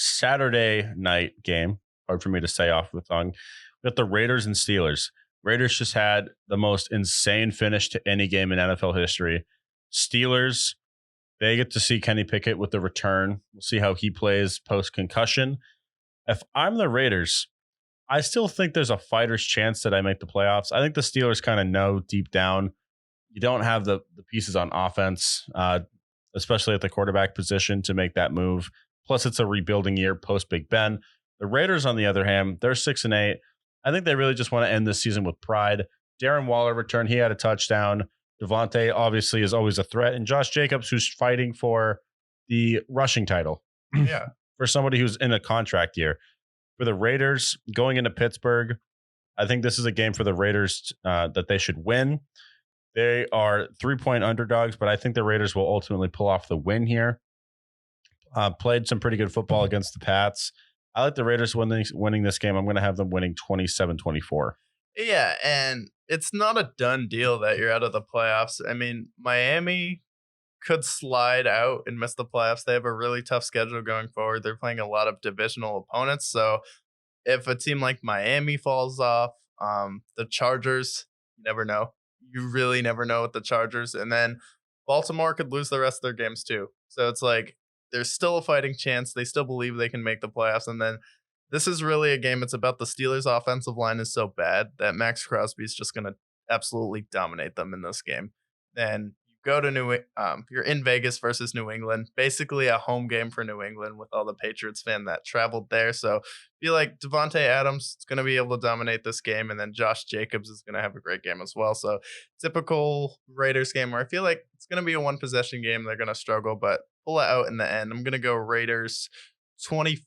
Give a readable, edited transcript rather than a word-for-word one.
Saturday night game. Hard for me to say off the tongue. We got the Raiders and Steelers. Raiders just had the most insane finish to any game in NFL history. Steelers, they get to see Kenny Pickett with the return. We'll see how he plays post concussion. If I'm the Raiders, I still think there's a fighter's chance that I make the playoffs. I think the Steelers kind of know deep down you don't have the pieces on offense, especially at the quarterback position, to make that move. Plus, it's a rebuilding year post Big Ben. The Raiders, on the other hand, they're 6-8. I think they really just want to end this season with pride. Darren Waller returned; he had a touchdown. Devontae obviously is always a threat, and Josh Jacobs, who's fighting for the rushing title. Yeah. For somebody who's in a contract year. For the Raiders going into Pittsburgh, I think this is a game for the Raiders that they should win. They are 3-point underdogs, but I think the Raiders will ultimately pull off the win here. Played some pretty good football against the Pats. I like the Raiders winning this game. I'm going to have them winning 27-24. Yeah, and it's not a done deal that you're out of the playoffs. I mean, Miami could slide out and miss the playoffs. They have a really tough schedule going forward. They're playing a lot of divisional opponents. So if a team like Miami falls off, the Chargers, you never know. You really never know with the Chargers. And then Baltimore could lose the rest of their games too. So it's like there's still a fighting chance. They still believe they can make the playoffs. And then this is really a game. It's about the Steelers' offensive line is so bad that Max Crosby is just going to absolutely dominate them in this game. Then you go to you're in Vegas versus New England, basically a home game for New England with all the Patriots fan that traveled there. So I feel like Devontae Adams is going to be able to dominate this game, and then Josh Jacobs is going to have a great game as well. So typical Raiders game where I feel like it's going to be a one possession game. They're going to struggle, but pull it out in the end. I'm going to go Raiders 24-17.